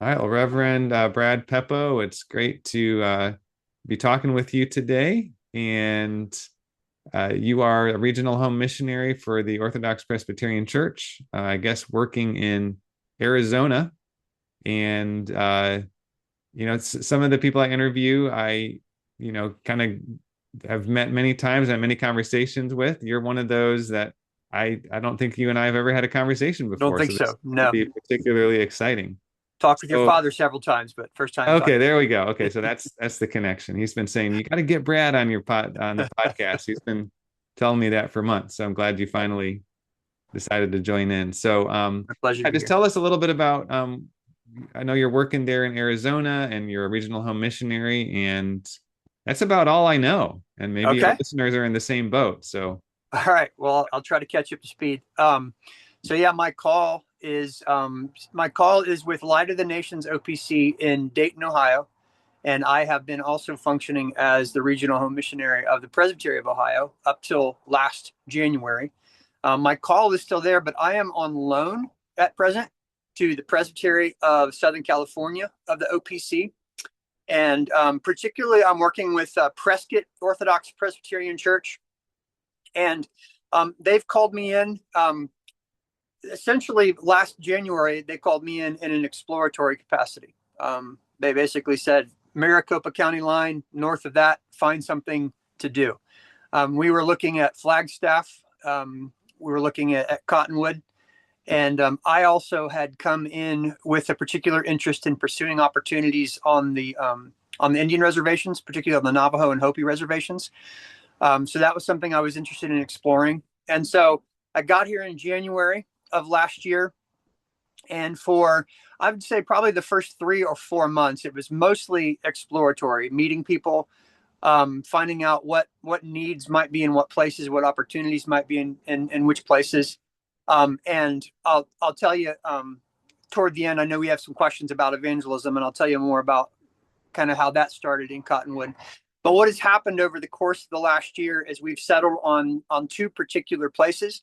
All right, well, Reverend Brad Peppo, it's great to be talking with you today. And you are a regional home missionary for the Orthodox Presbyterian Church, I guess working in Arizona. And, some of the people I interview, kind of have met many times, had many conversations with. You're one of those that I don't think you and I have ever had a conversation Don't before. think So this so. should No. be particularly exciting. Talked with your So, father several times, but first time okay, talking there to we go. Okay, so that's the connection. He's been saying you got to get Brad on your on the you. podcast. He's been telling me that for months. So I'm glad you finally decided to join in. So My pleasure to be just here. tell us a little bit about I know you're working there in Arizona and you're a regional home missionary, and that's about all I know. And maybe our Okay. listeners are in the same boat. So All right. Well, I'll try to catch you up to speed. So yeah, my call is with Light of the Nations OPC in Dayton, Ohio, and I have been also functioning as the regional home missionary of the Presbytery of Ohio up till last January. My call is still there, but I am on loan at present to the Presbytery of Southern California of the OPC. And particularly, I'm working with Prescott Orthodox Presbyterian Church. And they've called me in. Essentially, last January, they called me in an exploratory capacity. They basically said, Maricopa County line, north of that, find something to do. We were looking at Flagstaff. We were looking at Cottonwood. And I also had come in with a particular interest in pursuing opportunities on the Indian reservations, particularly on the Navajo and Hopi reservations. So that was something I was interested in exploring. And so I got here in January of last year, and for I would say probably the first 3 or 4 months, it was mostly exploratory, meeting people, finding out what needs might be in what places, what opportunities might be in which places. And I'll tell you toward the end. I know we have some questions about evangelism, and I'll tell you more about kind of how that started in Cottonwood. But what has happened over the course of the last year is we've settled on two particular places.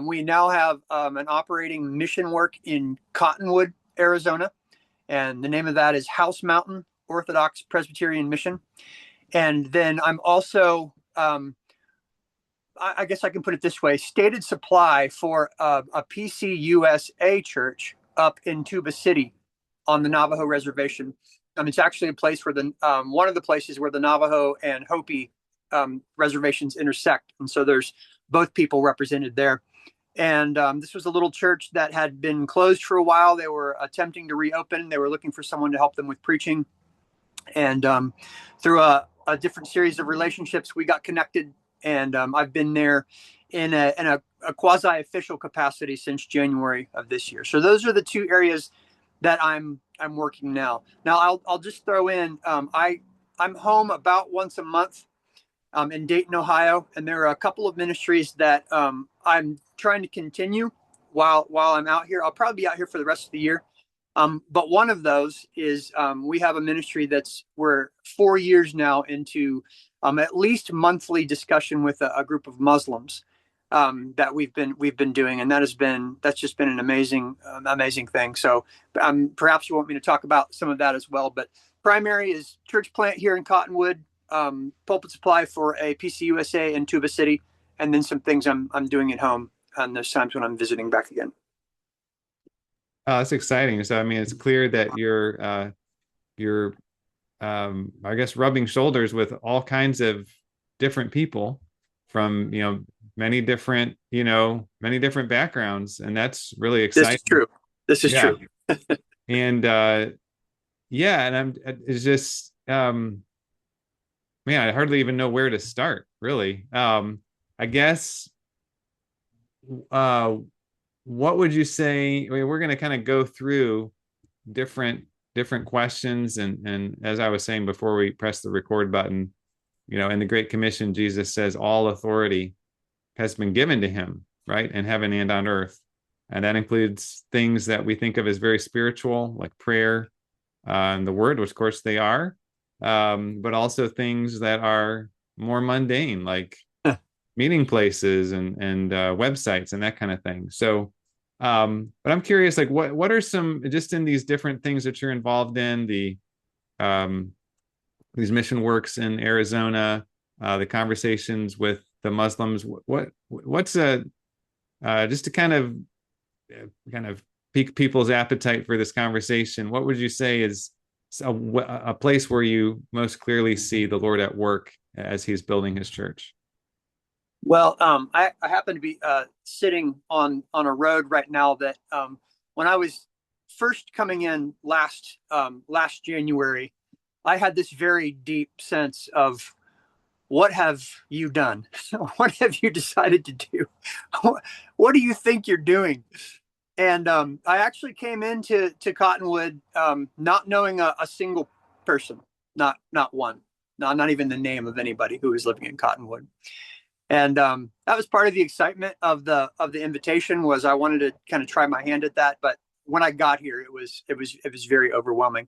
We now have an operating mission work in Cottonwood, Arizona, and the name of that is House Mountain Orthodox Presbyterian Mission. And then I'm also, I guess I can put it this way, stated supply for a PCUSA church up in Tuba City on the Navajo reservation. It's actually a place where one of the places where the Navajo and Hopi reservations intersect, and so there's both people represented there. And this was a little church that had been closed for a while. They were attempting to reopen. They were looking for someone to help them with preaching, and through a different series of relationships, we got connected. And I've been there in a quasi-official capacity since January of this year. So those are the two areas that I'm working now. Now I'll just throw in I'm home about once a month in Dayton, Ohio, and there are a couple of ministries that I'm trying to continue while I'm out here. I'll probably be out here for the rest of the year. But one of those is we have a ministry we're 4 years now into at least monthly discussion with a group of Muslims that we've been doing, and that's just been an amazing thing. So perhaps you want me to talk about some of that as well. But primary is church plant here in Cottonwood, pulpit supply for a PCUSA in Tuba City, and then some things I'm doing at home on those times when I'm visiting back again. that's exciting. So I mean, it's clear that you're I guess rubbing shoulders with all kinds of different people from many different backgrounds, and that's really This is exciting. true. This is Yeah, true. and yeah, and it's just man, I hardly even know where to start, really. I guess uh what would you say? I mean, we're going to kind of go through different different questions, and as I was saying before we press the record button, in the Great Commission, Jesus says all authority has been given to him, right, in heaven and on earth, and that includes things that we think of as very spiritual, like prayer, and the Word, which of course they are, but also things that are more mundane, like meeting places and websites and that kind of thing. So But I'm curious, like what are some just in these different things that you're involved in, um, these mission works in Arizona, the conversations with the Muslims. What's a just to kind of pique people's appetite for this conversation? What would you say is a place where you most clearly see the Lord at work as He's building His church? Well, I happen to be sitting on a road right now that when I was first coming in last January, I had this very deep sense of what have you done? What have you decided to do? What do you think you're doing? And I actually came into Cottonwood not knowing a single person, not one, not even the name of anybody who was living in Cottonwood. And that was part of the excitement of the invitation, was I wanted to kind of try my hand at that. But when I got here, it was very overwhelming.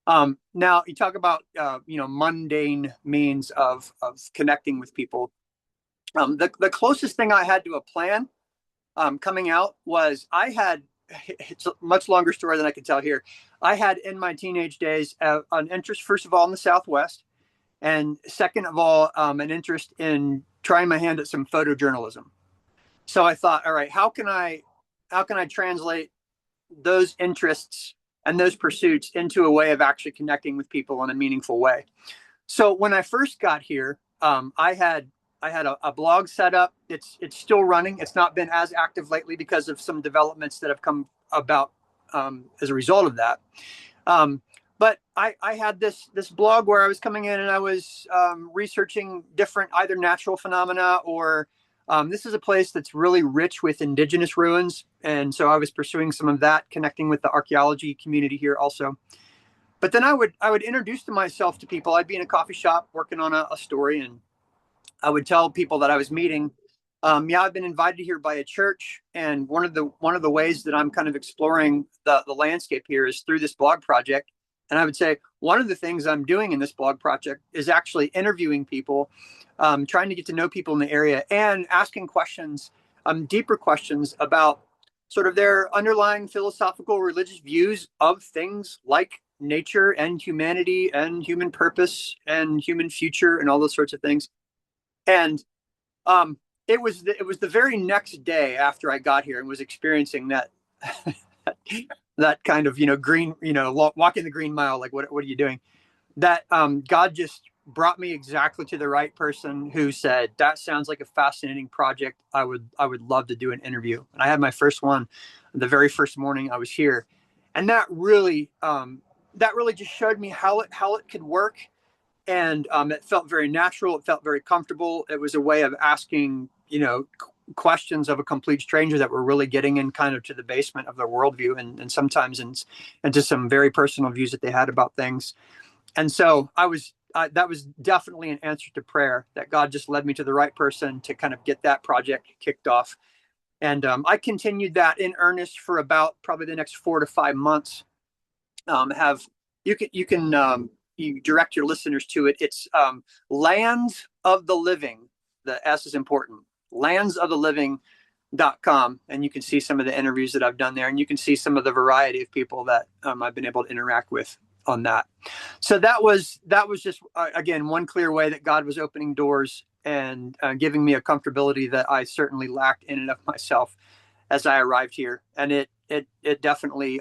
Now you talk about mundane means of connecting with people. The closest thing I had to a plan coming out was it's a much longer story than I can tell here. I had in my teenage days an interest, first of all, in the Southwest, and second of all, an interest in trying my hand at some photojournalism. So I thought, all right, how can I translate those interests and those pursuits into a way of actually connecting with people in a meaningful way? So when I first got here, I had a blog set up. It's still running. It's not been as active lately because of some developments that have come about as a result of that. But I had this blog where I was coming in and I was researching different either natural phenomena or this is a place that's really rich with indigenous ruins. And so I was pursuing some of that, connecting with the archaeology community here also. But then I would introduce myself to people. I'd be in a coffee shop working on a story, and I would tell people that I was meeting. Yeah, I've been invited here by a church, and one of the ways that I'm kind of exploring the landscape here is through this blog project. And I would say one of the things I'm doing in this blog project is actually interviewing people, trying to get to know people in the area and asking questions, deeper questions about sort of their underlying philosophical religious views of things like nature and humanity and human purpose and human future and all those sorts of things. And it was the very next day after I got here and was experiencing that that kind of green, walking the green mile, like what are you doing, that God just brought me exactly to the right person who said, that sounds like a fascinating project. I would love to do an interview. And I had my first one the very first morning I was here. And that really just showed me how it could work. And it felt very natural. It felt very comfortable. It was a way of asking, questions of a complete stranger that were really getting in kind of to the basement of their worldview, and sometimes into some very personal views that they had about things. And so that was definitely an answer to prayer, that God just led me to the right person to kind of get that project kicked off. And I continued that in earnest for about probably the next 4 to 5 months. Have you can you direct your listeners to it. It's Lands of the Living. The S is important. LandsoftheLiving.com, and you can see some of the interviews that I've done there, and you can see some of the variety of people that I've been able to interact with on that. So that was just again one clear way that God was opening doors and giving me a comfortability that I certainly lacked in and of myself as I arrived here, and it definitely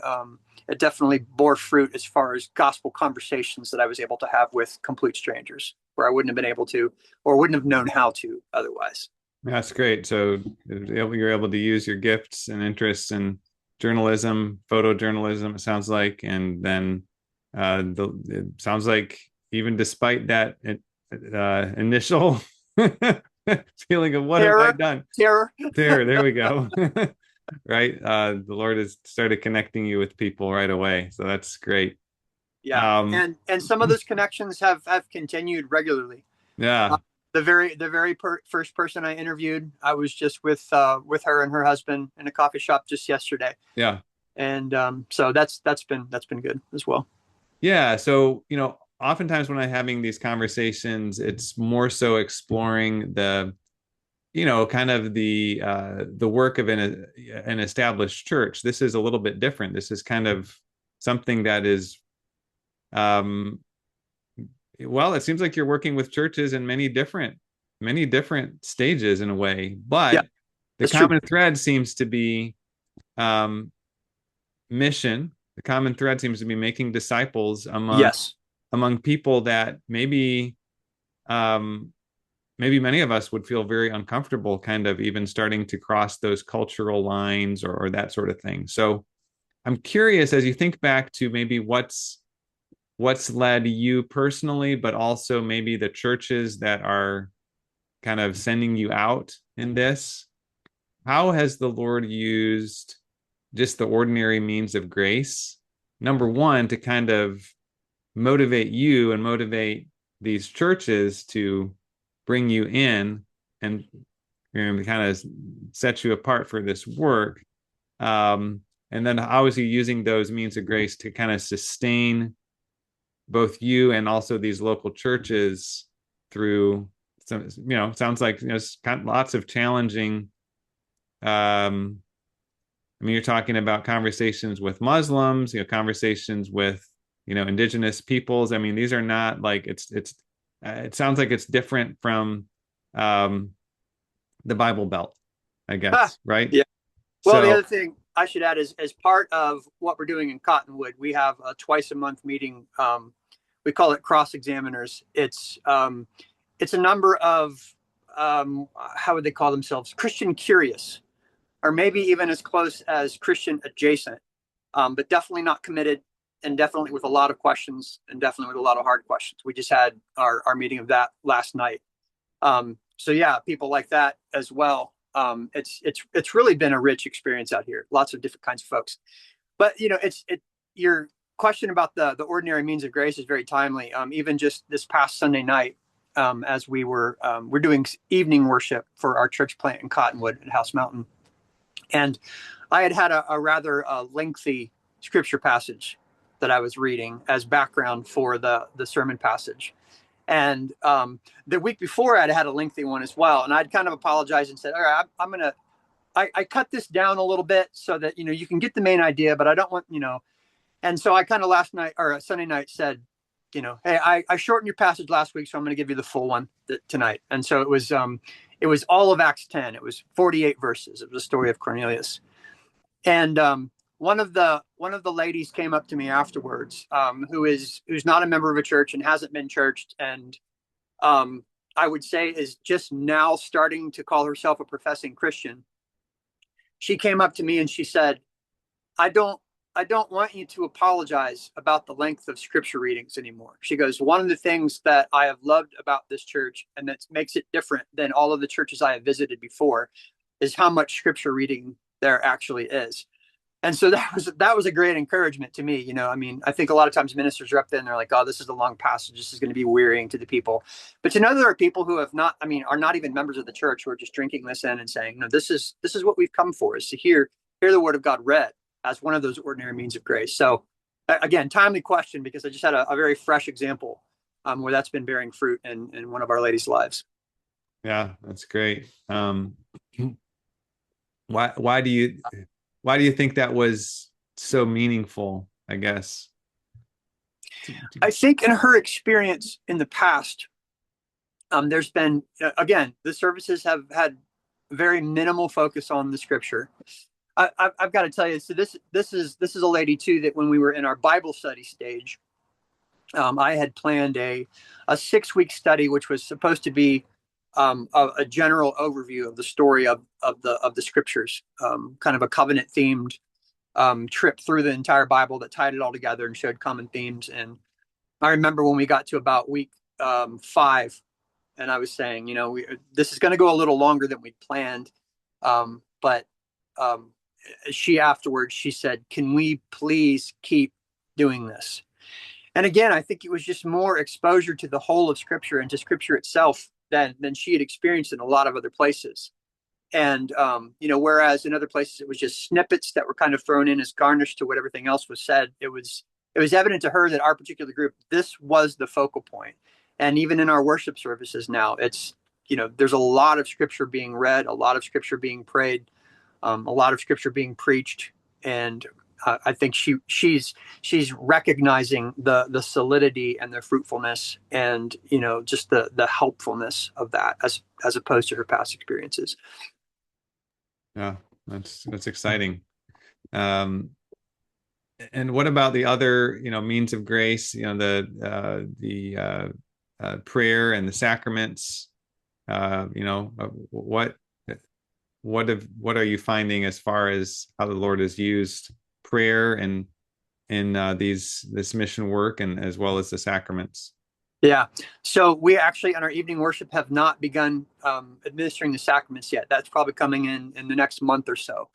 bore fruit as far as gospel conversations that I was able to have with complete strangers, where I wouldn't have been able to, or wouldn't have known how to otherwise. That's great. So you're able to use your gifts and interests in journalism, photojournalism, it sounds like, and then it sounds like even despite that initial feeling of what have I done? Terror. There we go. Right. The Lord has started connecting you with people right away. So that's great. Yeah. And some of those connections have continued regularly. Yeah. The very first person I interviewed, I was just with her and her husband in a coffee shop just yesterday. Yeah. And so that's been good as well. Yeah. So, oftentimes when I'm having these conversations, it's more so exploring kind of the work of an established church. This is a little bit different. This is kind of something that is, um, well, it seems like you're working with churches in many different stages in a way, Yeah, but the that's true. common thread seems to be um, mission. The common thread seems to be making disciples Yes. among people that um, maybe many of us would feel very uncomfortable kind of even starting to cross those cultural lines or that sort of thing. So I'm curious, as you think back to maybe what's led you personally, but also maybe the churches that are kind of sending you out in this, how has the Lord used just the ordinary means of grace, number one, to kind of motivate you and motivate these churches to bring you in and kind of set you apart for this work. And then how is he using those means of grace to kind of sustain both you and also these local churches through some, sounds like it's got lots of challenging. I mean, you're talking about conversations with Muslims, conversations with indigenous peoples. I mean, these are not like it sounds like it's different from um, the Bible Belt, I Ah, guess, right? yeah. Well, the So other thing I should add is as part of what we're doing in Cottonwood, we have a twice a month meeting. We call it cross examiners. It's a number of how would they call themselves? Christian curious, or maybe even as close as Christian adjacent, but definitely not committed, and definitely with a lot of questions, and definitely with a lot of hard questions. We just had our meeting of that last night. So yeah, people like that as well. It's really been a rich experience out here. Lots of different kinds of folks. But your question about the ordinary means of grace is very timely. Even just this past Sunday night, as we're doing evening worship for our church plant in Cottonwood at House Mountain, and I had a rather lengthy scripture passage that I was reading as background for the sermon passage. And the week before, I'd had a lengthy one as well, and I'd kind of apologized and said, "All right, I'm gonna I cut this down a little bit so that you can get the main idea, but I don't want." And so I kind of last night or Sunday night said, "Hey, I shortened your passage last week, so I'm going to give you the full one tonight." And so it was all of Acts 10. It was 48 verses. It was the story of Cornelius. And one of the ladies came up to me afterwards, who's not a member of a church and hasn't been churched, and I would say is just now starting to call herself a professing Christian. She came up to me and she said, "I don't want you to apologize about the length of scripture readings anymore." She goes, "One of the things that I have loved about this church and that makes it different than all of the churches I have visited before is how much scripture reading there actually is." And so that was a great encouragement to me. I mean, I think a lot of times ministers are up there and they're like, "Oh, this is a long passage. This is going to be wearying to the people." But to know there are people who have not, I mean, are not even members of the church who are just drinking this in and saying, "No, this is what we've come for, is to hear the word of God read as one of those ordinary means of grace." So again, timely question, because I just had a very fresh example where that's been bearing fruit in one of Our Lady's lives. yeah, that's great. Why do you think that was so meaningful, I guess? I think in her experience in the past, there's been again, the services have had very minimal focus on the scripture. I've got to tell you, so this is a lady too that when we were in our Bible study stage, I had planned a 6-week study, which was supposed to be a general overview of the story of the scriptures, kind of a covenant themed trip through the entire Bible that tied it all together and showed common themes. And I remember when we got to about week 5, and I was saying, this is going to go a little longer than we planned, but she afterwards, she said, "Can we please keep doing this?" And again, I think it was just more exposure to the whole of Scripture and to Scripture itself than she had experienced in a lot of other places. And whereas in other places it was just snippets that were kind of thrown in as garnish to what everything else was said, it was evident to her that our particular group, this was the focal point. And even in our worship services now, there's a lot of scripture being read, a lot of scripture being prayed, a lot of scripture being preached, and I think she's recognizing the solidity and the fruitfulness, and just the helpfulness of that as opposed to her past experiences. Yeah, that's exciting. Um, and what about the other, means of grace? The prayer and the sacraments. What are you finding as far as how the Lord has used prayer and in this mission work, and as well as the sacraments? Yeah. So we actually, on our evening worship, have not begun administering the sacraments yet. That's probably coming in the next month or so.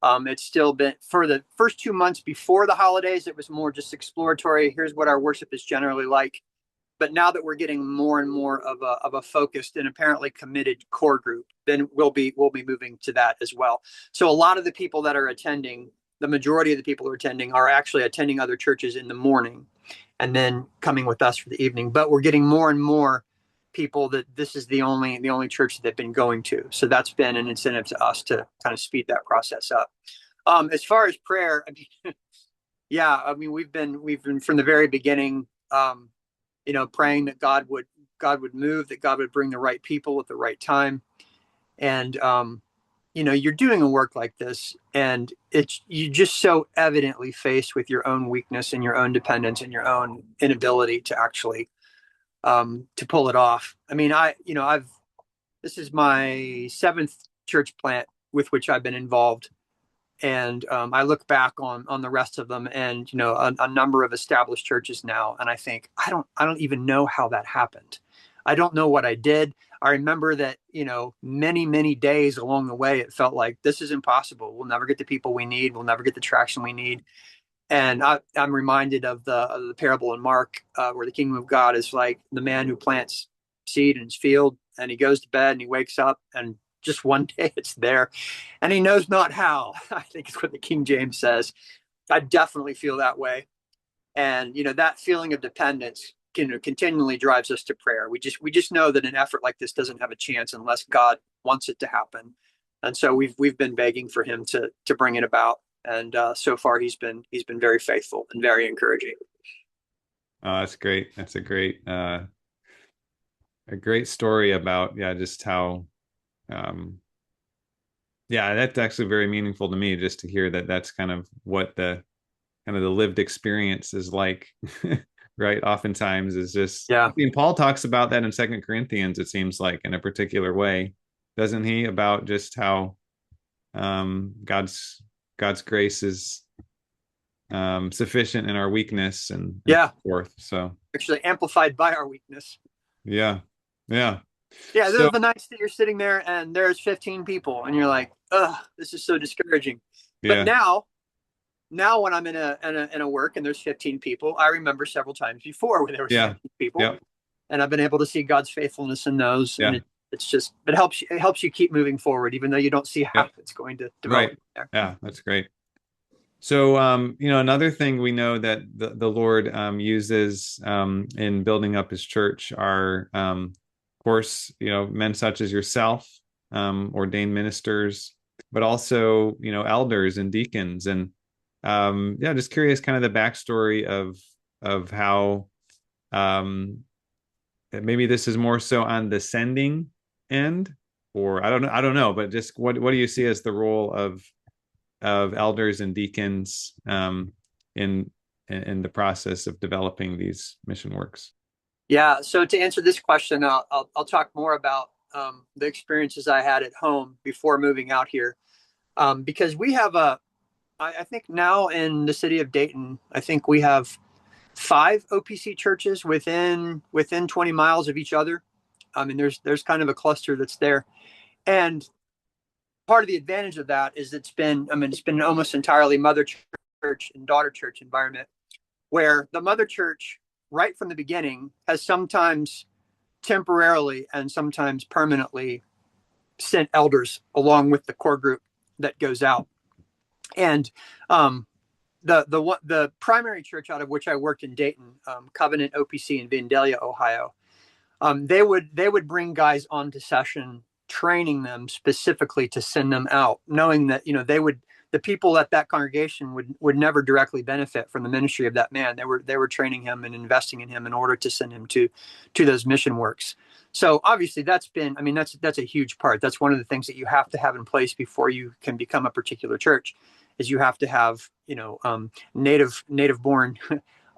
It's still been, for the first 2 months before the holidays, it was more just exploratory. Here's what our worship is generally like. But now that we're getting more and more of a focused and apparently committed core group, then we'll be moving to that as well. So a lot of the people that are attending, the majority of the people who are attending, are actually attending other churches in the morning and then coming with us for the evening. But we're getting more and more people that this is the only church that they've been going to. So that's been an incentive to us to kind of speed that process up. As far as prayer, I mean, yeah, I mean, we've been from the very beginning, praying that God would move, that God would bring the right people at the right time. And, you're doing a work like this, and you just so evidently faced with your own weakness and your own dependence and your own inability to actually, to pull it off. I mean, this is my 7th church plant with which I've been involved. And I look back on the rest of them, and a number of established churches now, and I think I don't even know how that happened. I don't know what I did. I remember that many days along the way, it felt like this is impossible. We'll never get the people we need. We'll never get the traction we need. And I'm reminded of the parable in Mark where the kingdom of God is like the man who plants seed in his field, and he goes to bed and he wakes up, and just one day it's there, and he knows not how. I think it's what the King James says. I definitely feel that way. And, that feeling of dependence continually drives us to prayer. We just know that an effort like this doesn't have a chance unless God wants it to happen. And so we've been begging for him to bring it about. And so far he's been very faithful and very encouraging. Oh, that's great. That's a great story about, just how, that's actually very meaningful to me, just to hear that that's kind of what the lived experience is like. Right. Oftentimes is just, Yeah. I mean, Paul talks about that in 2 Corinthians, it seems like, in a particular way, doesn't he? About just how God's grace is sufficient in our weakness and so forth. So actually amplified by our weakness. Yeah. There's So the nights that you're sitting there and there's 15 people and you're like, ugh, this is so discouraging. But now when I'm in a work and there's 15 people, I remember several times before where there was 15 people, and I've been able to see God's faithfulness in those. And it helps you keep moving forward, even though you don't see how it's going to develop. Right. There. Yeah, that's great. So, another thing we know that the Lord uses in building up his church are, of course, men such as yourself, ordained ministers, but also, elders and deacons. And just curious kind of the backstory of how maybe this is more so on the sending end, or I don't know, but just what do you see as the role of elders and deacons in the process of developing these mission works? Yeah. So to answer this question, I'll talk more about the experiences I had at home before moving out here, because we have I think now in the city of Dayton, I think we have 5 OPC churches within 20 miles of each other. I mean, there's kind of a cluster that's there, and part of the advantage of that is it's been almost entirely mother church and daughter church environment, where the mother church right from the beginning has sometimes temporarily and sometimes permanently sent elders along with the core group that goes out. And the primary church out of which I worked in Dayton, Covenant OPC in Vandalia, Ohio, they would bring guys onto session, training them specifically to send them out, knowing that the people at that congregation would never directly benefit from the ministry of that man. They were training him and investing in him in order to send him to those mission works. So obviously that's a huge part. That's one of the things that you have to have in place before you can become a particular church, is you have to have native born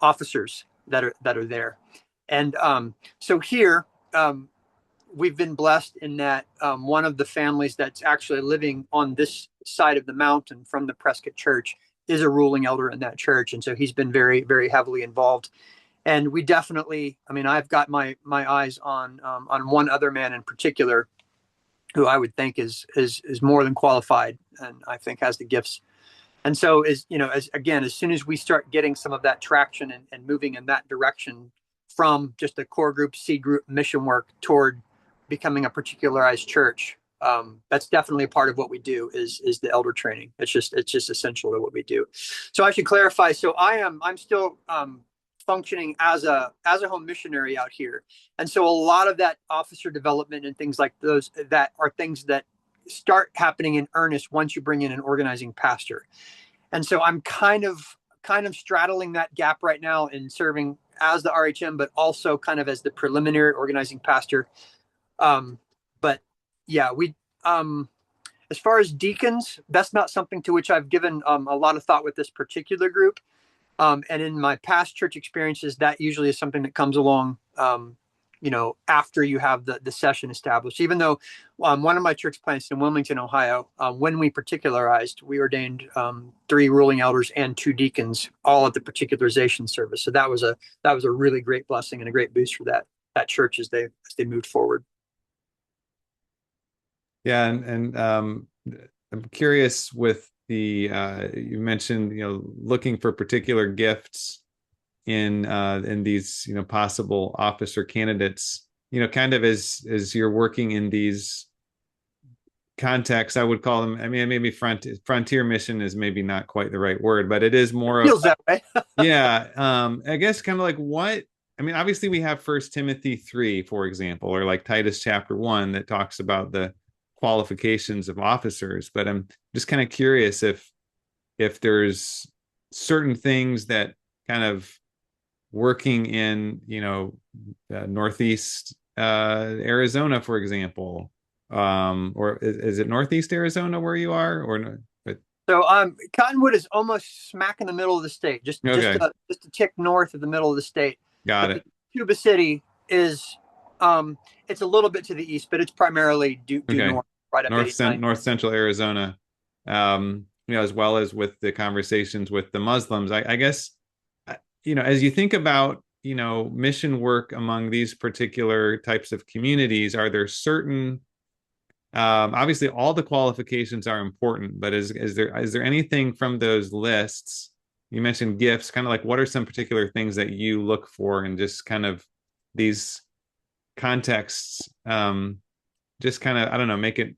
officers that are there. And so here, we've been blessed in that one of the families that's actually living on this side of the mountain from the Prescott Church is a ruling elder in that church. And so he's been very, very heavily involved. And we definitely, I've got my eyes on one other man in particular who I would think is more than qualified, and I think has the gifts. And so as soon as we start getting some of that traction and moving in that direction from just a core group, seed group mission work toward becoming a particularized church, that's definitely a part of what we do is the elder training. It's just essential to what we do. So I should clarify. So I'm still functioning as a home missionary out here. And so a lot of that officer development and things like those, that are things that start happening in earnest once you bring in an organizing pastor. And so I'm kind of straddling that gap right now in serving as the RHM, but also kind of as the preliminary organizing pastor. But yeah, as far as deacons, that's not something to which I've given a lot of thought with this particular group. And in my past church experiences, that usually is something that comes along, after you have the session established. Even though one of my church plants in Wilmington, Ohio, when we particularized, we ordained 3 ruling elders and 2 deacons, all at the particularization service. So that was a really great blessing and a great boost for that church as they moved forward. Yeah, and I'm curious with the you mentioned looking for particular gifts in these possible officer candidates, kind of as you're working in these contexts. I would call them, maybe frontier mission is maybe not quite the right word, but it is more Feels that way. yeah. I guess kind of like what obviously we have First Timothy 3, for example, or like Titus chapter 1 that talks about the qualifications of officers, but I'm just kind of curious if there's certain things that kind of working in Northeast Arizona, for example, or is it Northeast Arizona where you are, or no? But So Cottonwood is almost smack in the middle of the state, just a tick north of the middle of the state. Got it. Tuba City is it's a little bit to the east, but it's primarily due north, right up North Central Arizona. As well as with the conversations with the Muslims, I guess, as you think about, mission work among these particular types of communities, are there certain, obviously all the qualifications are important, but is there anything from those lists? You mentioned gifts, kind of like what are some particular things that you look for in just kind of these contexts, just kind of, I don't know, make it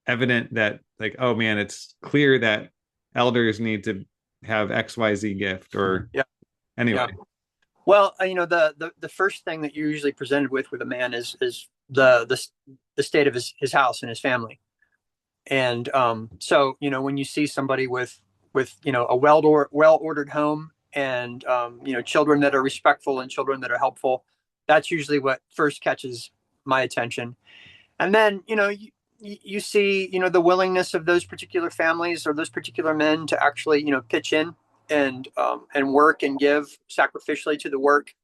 evident that like, oh man, it's clear that elders need to have XYZ gift, or anyway. Yeah. Well, the first thing that you're usually presented with a man is the state of his house and his family. And so when you see somebody with a well-ordered home and children that are respectful and children that are helpful, that's usually what first catches my attention. And then you see the willingness of those particular families or those particular men to actually pitch in and work and give sacrificially to the work.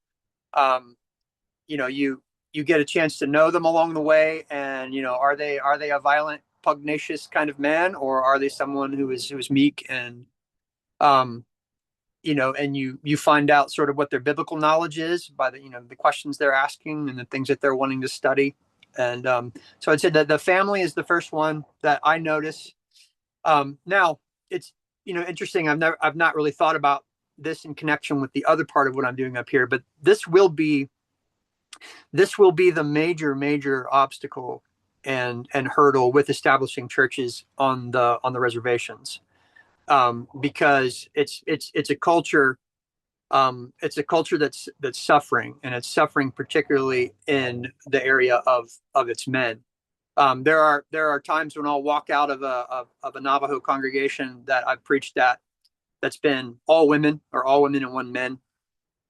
You get a chance to know them along the way, and are they a violent, pugnacious kind of man, or are they someone who is meek and and you find out sort of what their biblical knowledge is by the questions they're asking and the things that they're wanting to study. And so I'd say that the family is the first one that I notice. Now it's interesting. I've not really thought about this in connection with the other part of what I'm doing up here, but this will be the major obstacle and hurdle with establishing churches on the reservations, because it's a culture It's a culture that's suffering, and it's suffering particularly in the area of its men. There are times when I'll walk out of a Navajo congregation that I've preached at that's been all women, or all women and one men,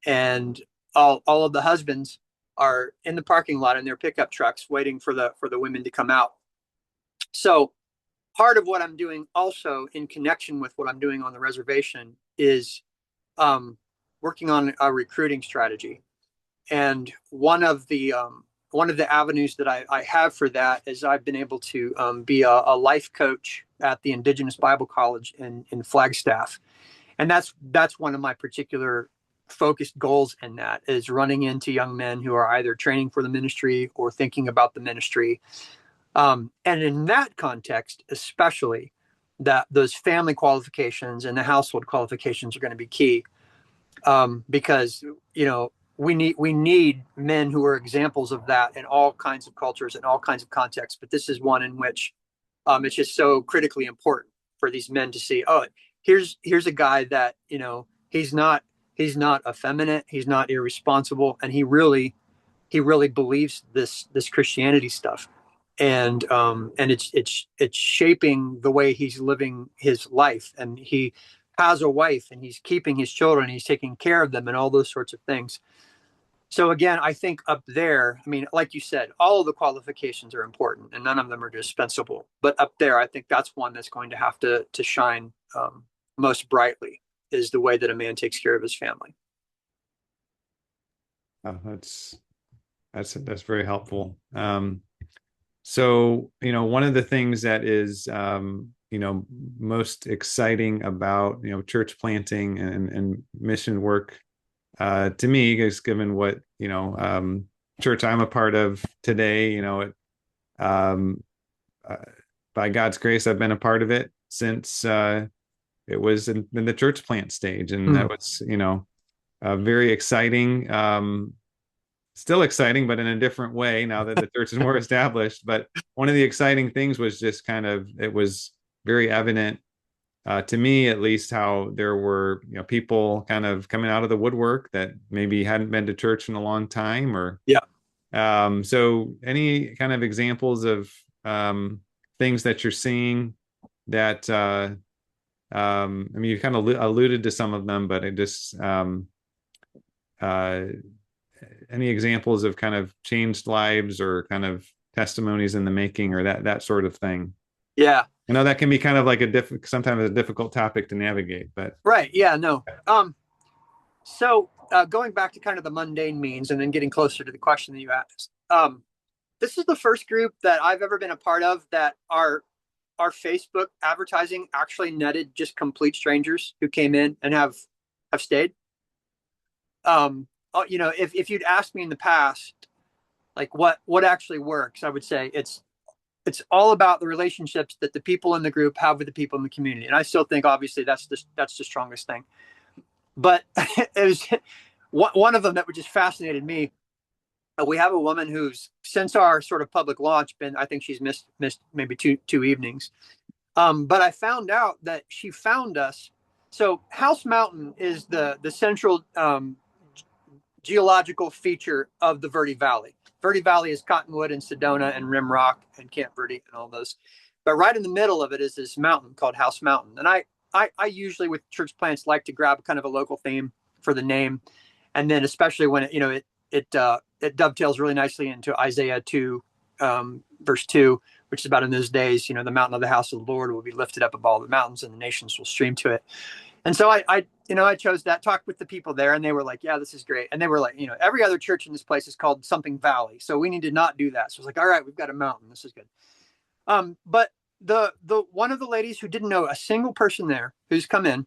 and all of the husbands are in the parking lot in their pickup trucks waiting for the women to come out. So part of what I'm doing also in connection with what I'm doing on the reservation is um, working on a recruiting strategy. And one of the avenues that I have for that is I've been able to be a life coach at the Indigenous Bible College in Flagstaff, and that's one of my particular focused goals in that is running into young men who are either training for the ministry or thinking about the ministry. And in that context, especially, that those family qualifications and the household qualifications are going to be key, because we need men who are examples of that in all kinds of cultures and all kinds of contexts. But this is one in which it's just so critically important for these men to see. Oh, here's a guy that he's not effeminate, he's not irresponsible, and he really believes this Christianity stuff, and it's shaping the way he's living his life, and he has a wife, and he's keeping his children, he's taking care of them, and all those sorts of things. So again, I think up there, I mean, like you said, all of the qualifications are important, and none of them are dispensable. But up there, I think that's one that's going to have to shine most brightly, is the way that a man takes care of his family. Oh, that's very helpful. So, one of the things that is, most exciting about, church planting and mission work, to me, is given what, church I'm a part of today, um, uh, by God's grace, I've been a part of it since it was in the church plant stage. And that was, very exciting. Still exciting, but in a different way now that the church is more established. But one of the exciting things was just it was very evident, to me at least, how there were people kind of coming out of the woodwork that maybe hadn't been to church in a long time, or Yeah. so any kind of examples of things that you're seeing that I mean, you kind of alluded to some of them, but it just uh any examples of kind of changed lives or kind of testimonies in the making, or that sort of thing? Yeah. I know that can be kind of like sometimes a difficult topic to navigate, but Right. Yeah. No. So going back to kind of the mundane means, and then getting closer to the question that you asked. This is the first group that I've ever been a part of that our Facebook advertising actually netted just complete strangers who came in and have stayed. If you'd asked me in the past, like what actually works, I would say it's all about the relationships that the people in the group have with the people in the community. And I still think, obviously, that's the strongest thing. But it was one of them that just fascinated me. We have a woman who's, since our sort of public launch, I think she's missed maybe two evenings. But I found out that she found us. So House Mountain is the central geological feature of the Verde Valley. Verde Valley is Cottonwood and Sedona and Rim Rock and Camp Verde and all those. But right in the middle of it is this mountain called House Mountain. And I usually, with church plants, like to grab kind of a local theme for the name. And then especially when it dovetails really nicely into Isaiah 2, verse 2, which is about, in those days, the mountain of the house of the Lord will be lifted up above all the mountains, and the nations will stream to it. And so I chose that, talked with the people there, and they were like, yeah, this is great. And they were like, every other church in this place is called something Valley, so we need to not do that. So I was like, all right, we've got a mountain. This is good. But the one of the ladies who didn't know a single person there who's come in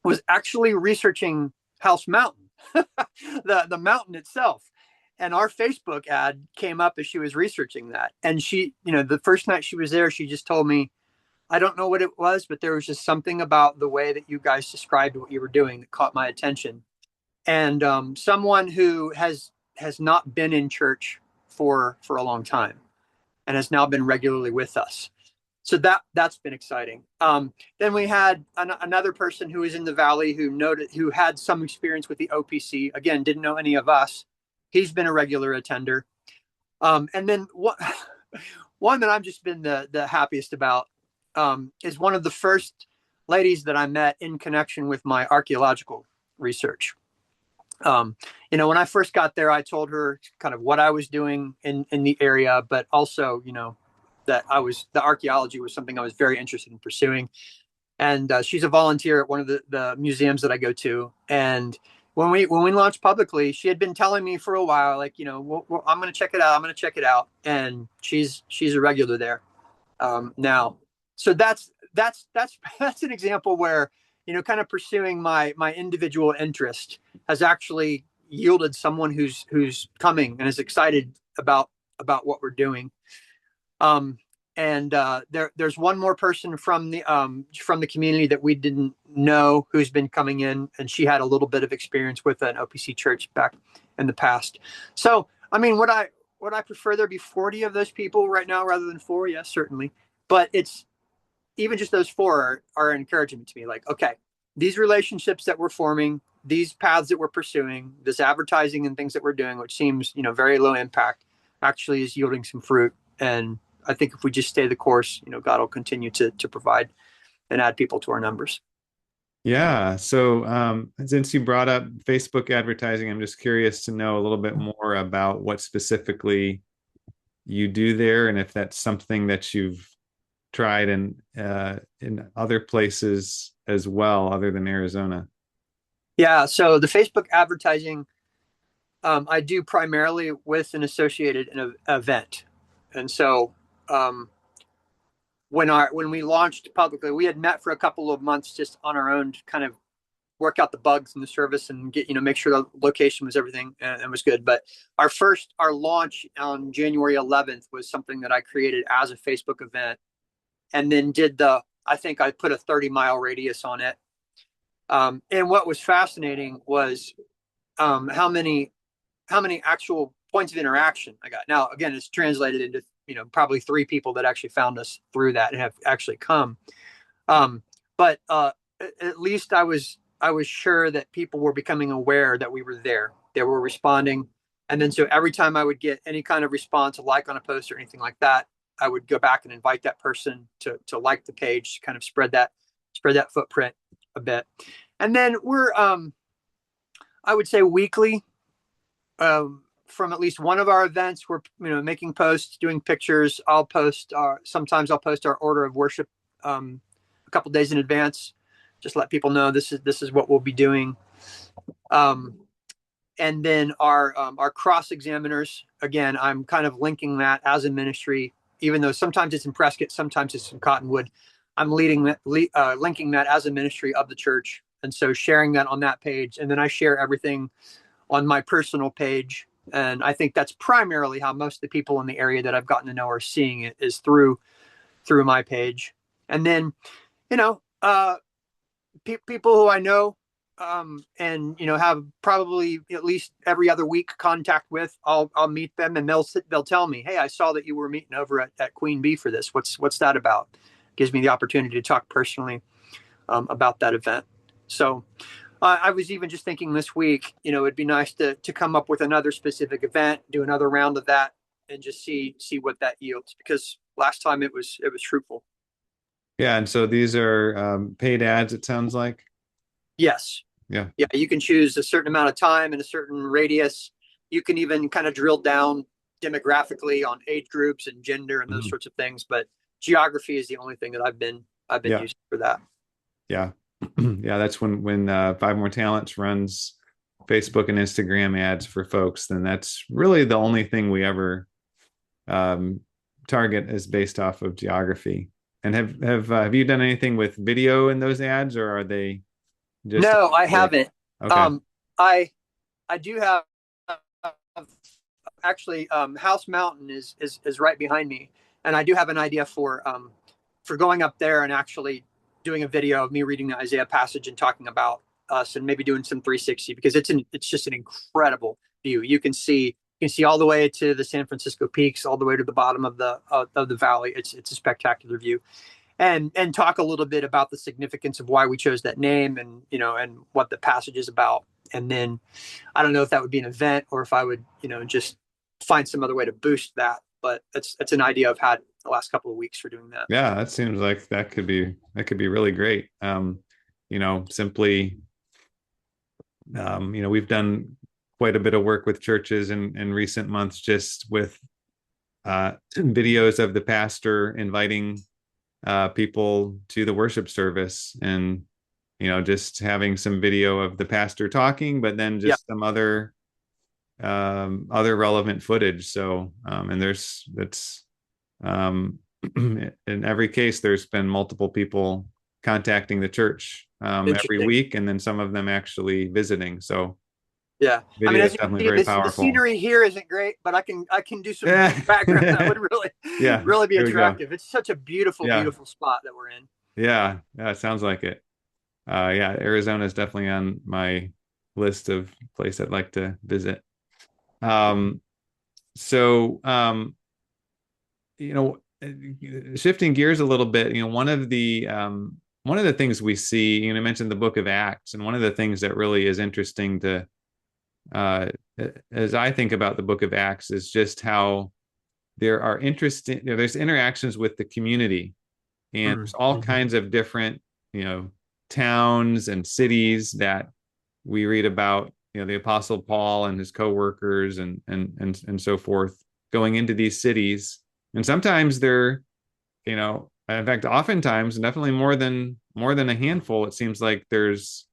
was actually researching House Mountain, the mountain itself. And our Facebook ad came up as she was researching that. And she, the first night she was there, she just told me, I don't know what it was, but there was just something about the way that you guys described what you were doing that caught my attention. And someone who has not been in church for a long time and has now been regularly with us. So that's been exciting. Then we had another person who was in the valley who had some experience with the OPC. Again, didn't know any of us. He's been a regular attender. And then one that I've just been the happiest about is one of the first ladies that I met in connection with my archaeological research. When I first got there, I told her kind of what I was doing in the area, but also, that the archaeology was something I was very interested in pursuing. And she's a volunteer at one of the museums that I go to. And when we launched publicly, she had been telling me for a while, like, I'm going to check it out. I'm going to check it out. And she's a regular there now. So that's an example where, kind of pursuing my individual interest has actually yielded someone who's coming and is excited about what we're doing. There's one more person from the community that we didn't know who's been coming in, and she had a little bit of experience with an OPC church back in the past. So, I mean, would I prefer there be 40 of those people right now rather than 4? Yes, certainly. But it's even just those 4 are encouraging to me. Like, okay, these relationships that we're forming, these paths that we're pursuing, this advertising and things that we're doing, which seems, very low impact, actually is yielding some fruit. And I think if we just stay the course, God will continue to provide and add people to our numbers. Yeah. So since you brought up Facebook advertising, I'm just curious to know a little bit more about what specifically you do there, and if that's something that you've tried in other places as well, other than Arizona. Yeah. So the Facebook advertising, I do primarily with an associated event. And so when we launched publicly, we had met for a couple of months just on our own to kind of work out the bugs in the service and get, make sure the location was everything and was good. But our launch on January 11th was something that I created as a Facebook event, and then I think I put a 30-mile radius on it. And what was fascinating was how many actual points of interaction I got. Now, again, it's translated into, probably 3 people that actually found us through that and have actually come. But at least I was sure that people were becoming aware that we were there. They were responding. And then so every time I would get any kind of response, a like on a post or anything like that, I would go back and invite that person to like the page, to kind of spread that footprint a bit. And then we're, I would say weekly, from at least one of our events, we're making posts, doing pictures. Sometimes I'll post our order of worship a couple days in advance, just let people know this is what we'll be doing. And then our cross examiners, again, I'm kind of linking that as a ministry, even though sometimes it's in Prescott, sometimes it's in Cottonwood. I'm linking that as a ministry of the church, and so sharing that on that page, and then I share everything on my personal page. And I think that's primarily how most of the people in the area that I've gotten to know are seeing it, is through my page. And then, people who I know, and have probably at least every other week contact with, I'll meet them, and they'll tell me, hey, I saw that you were meeting over at Queen Bee for this. What's that about? Gives me the opportunity to talk personally about that event. So I was even just thinking this week, it'd be nice to come up with another specific event, do another round of that, and just see what that yields, because last time it was fruitful. Yeah. And so these are paid ads, it sounds like. Yes. Yeah. Yeah. You can choose a certain amount of time and a certain radius. You can even kind of drill down demographically on age groups and gender and those sorts of things. But geography is the only thing that I've been using for that. Yeah. Yeah. That's when Five More Talents runs Facebook and Instagram ads for folks, then that's really the only thing we ever target is based off of geography. And have you done anything with video in those ads, or are they just? No, I haven't. Okay. I do have, actually, House Mountain is right behind me, and I do have an idea for going up there and actually doing a video of me reading the Isaiah passage and talking about us, and maybe doing some 360, because it's just an incredible view. You can see You can see all the way to the San Francisco peaks, all the way to the bottom of the valley. It's a spectacular view. And talk a little bit about the significance of why we chose that name, and and what the passage is about. And then I don't know if that would be an event or if I would just find some other way to boost that. But that's an idea I've had the last couple of weeks for doing that. Yeah, that seems like that could be really great. Simply, we've done quite a bit of work with churches in recent months, just with videos of the pastor inviting people to the worship service, and just having some video of the pastor talking, but then just some other relevant footage. So and that's in every case there's been multiple people contacting the church every week, and then some of them actually visiting. So yeah, I mean, as you can see, the scenery here isn't great, but I can do some background that would really be attractive. It's such a beautiful spot that we're in. Yeah, it sounds like it. Arizona is definitely on my list of places I'd like to visit. Shifting gears a little bit, one of the things we see, I mentioned the book of Acts, and one of the things that really is interesting to as I think about the book of Acts is just how there are interesting, there's interactions with the community, and there's all kinds of different, towns and cities that we read about, the Apostle Paul and his co-workers and so forth going into these cities. And sometimes they're, in fact, oftentimes, definitely more than a handful, it seems like there's,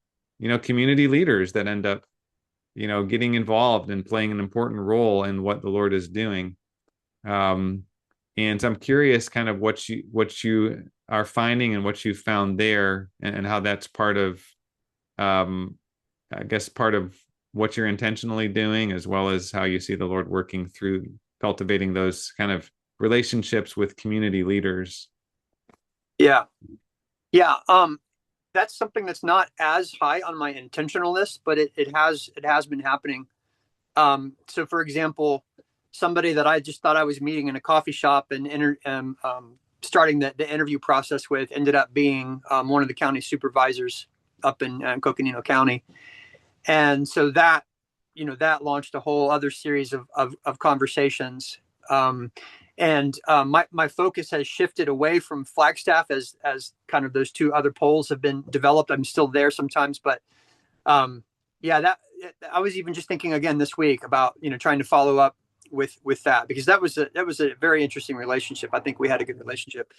community leaders that end up, getting involved and playing an important role in what the Lord is doing. And so I'm curious kind of what you are finding and what you found there, and how that's part of, I guess, part of what you're intentionally doing, as well as how you see the Lord working through cultivating those kind of relationships with community leaders. Yeah. That's something that's not as high on my intentional list, but it has been happening. So for example, somebody that I just thought I was meeting in a coffee shop and starting the interview process with ended up being one of the county supervisors up in Coconino County. And so that launched a whole other series of conversations. My focus has shifted away from Flagstaff as kind of those two other poles have been developed. I'm still there sometimes, but I was even just thinking again this week about trying to follow up with that, because that was a very interesting relationship. I think we had a good relationship.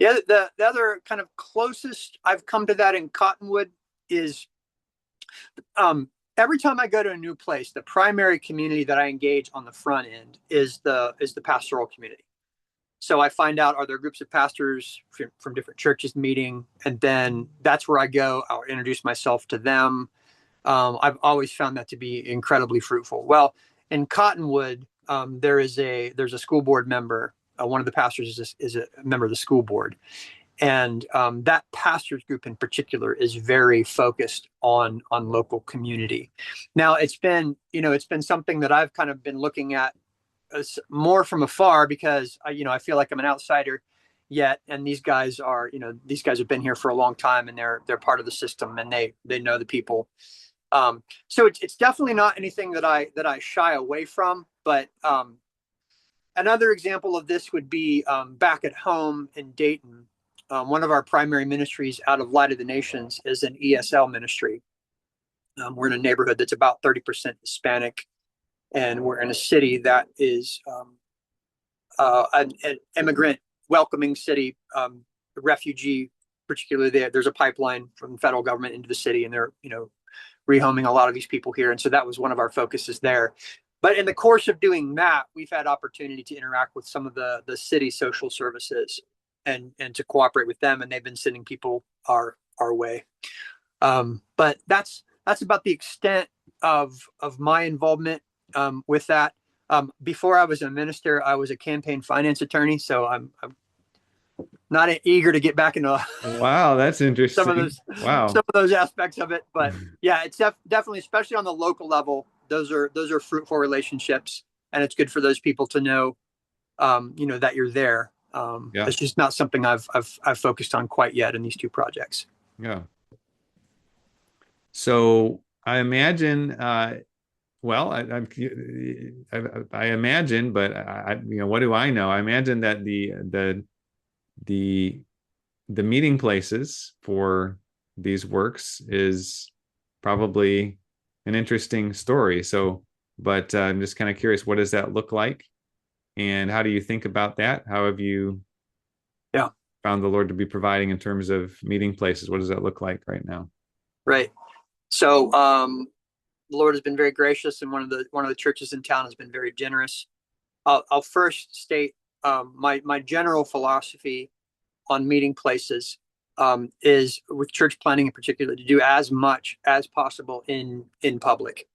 Yeah, the other kind of closest I've come to that in Cottonwood is every time I go to a new place, the primary community that I engage on the front end is the pastoral community. So I find out, are there groups of pastors from different churches meeting? And then that's where I go. I'll introduce myself to them. I've always found that to be incredibly fruitful. Well, in Cottonwood, there's a school board member. One of the pastors is a member of the school board. And that pastors group in particular is very focused on local community. Now it's been something that I've kind of been looking at more from afar, because I feel like I'm an outsider yet, and these guys have been here for a long time, and they're part of the system, and they know the people. So it's definitely not anything that I shy away from. But another example of this would be back at home in Dayton. One of our primary ministries out of Light of the Nations is an ESL ministry. We're in a neighborhood that's about 30% Hispanic, and we're in a city that is an immigrant welcoming city, refugee, particularly there's a pipeline from the federal government into the city, and they're rehoming a lot of these people here. And so that was one of our focuses there. But in the course of doing that, we've had opportunity to interact with some of the city social services and to cooperate with them, and they've been sending people our way. But that's about the extent of my involvement with that. Before I was a minister, I was a campaign finance attorney, so I'm not eager to get back into wow, that's interesting. Some of those aspects of it. But yeah, it's definitely, especially on the local level, those are fruitful relationships. and it's good for those people to know, that you're there. Yeah. It's just not something I've focused on quite yet in these two projects. Yeah. So I imagine, well, I imagine, but what do I know? I imagine that the the meeting places for these works is probably an interesting story. So, but I'm just kind of curious, what does that look like? And how do you think about that? How have you Yeah. found the Lord to be providing in terms of meeting places? What does that look like right now? Right. So, the Lord has been very gracious, and one of the churches in town has been very generous. I'll first state my general philosophy on meeting places is, with church planning in particular, to do as much as possible in public.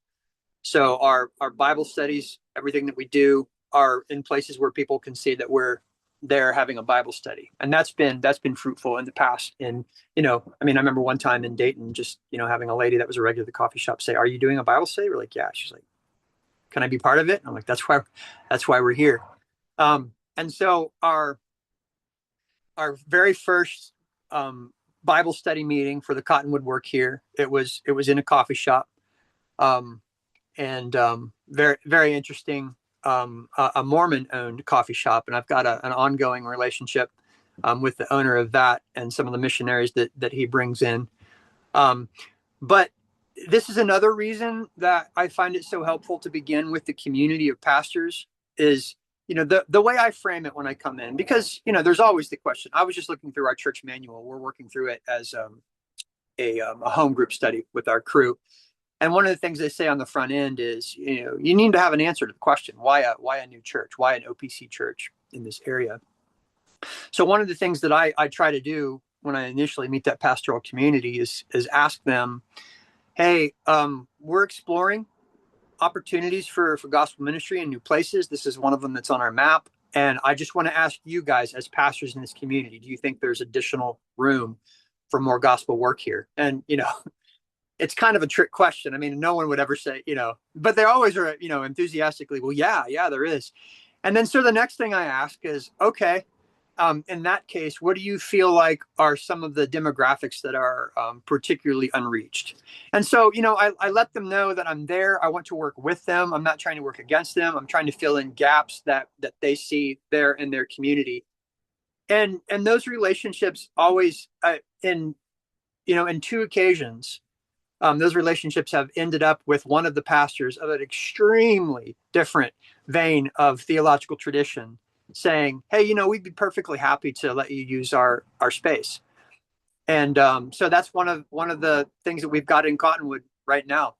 So our Bible studies, everything that we do, are in places where people can see that we're there having a Bible study, and that's been fruitful in the past. And I remember one time in Dayton, just having a lady that was a regular at the coffee shop say, "Are you doing a Bible study?" We're like, "Yeah." She's like, "Can I be part of it?" And I'm like, "That's why we're here." And so our very first Bible study meeting for the Cottonwood work here, it was in a coffee shop, um, and very very interesting, a Mormon-owned coffee shop, and I've got an ongoing relationship with the owner of that and some of the missionaries that he brings in. Um, but this is another reason that I find it so helpful to begin with the community of pastors. Is the way I frame it when I come in, because there's always the question. I was just looking through our church manual. We're working through it as a home group study with our crew. And one of the things they say on the front end is, you need to have an answer to the question, why a new church, why an OPC church in this area? So one of the things that I try to do when I initially meet that pastoral community is ask them, hey, we're exploring opportunities for gospel ministry in new places. This is one of them that's on our map. And I just want to ask you guys, as pastors in this community, do you think there's additional room for more gospel work here? And, it's kind of a trick question. I mean, no one would ever say, but they always are, enthusiastically, well, yeah, there is. And then so the next thing I ask is, okay, in that case, what do you feel like are some of the demographics that are particularly unreached? And so, I let them know that I'm there. I want to work with them. I'm not trying to work against them. I'm trying to fill in gaps that they see there in their community. And those relationships always, in two occasions, those relationships have ended up with one of the pastors of an extremely different vein of theological tradition saying, hey, we'd be perfectly happy to let you use our space. And so that's one of the things that we've got in Cottonwood right now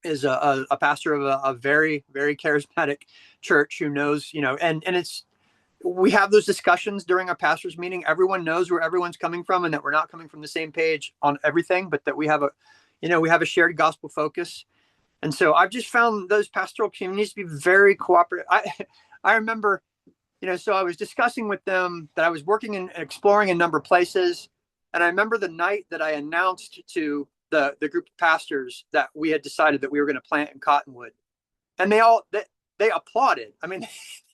is a pastor of a very, very charismatic church who knows, and it's, we have those discussions during our pastors meeting. Everyone knows where everyone's coming from and that we're not coming from the same page on everything, but that we have a shared gospel focus. And so I've just found those pastoral communities to be very cooperative. I remember, so I was discussing with them that I was working and exploring a number of places. And I remember the night that I announced to the group of pastors that we had decided that we were going to plant in Cottonwood. And they applauded. I mean,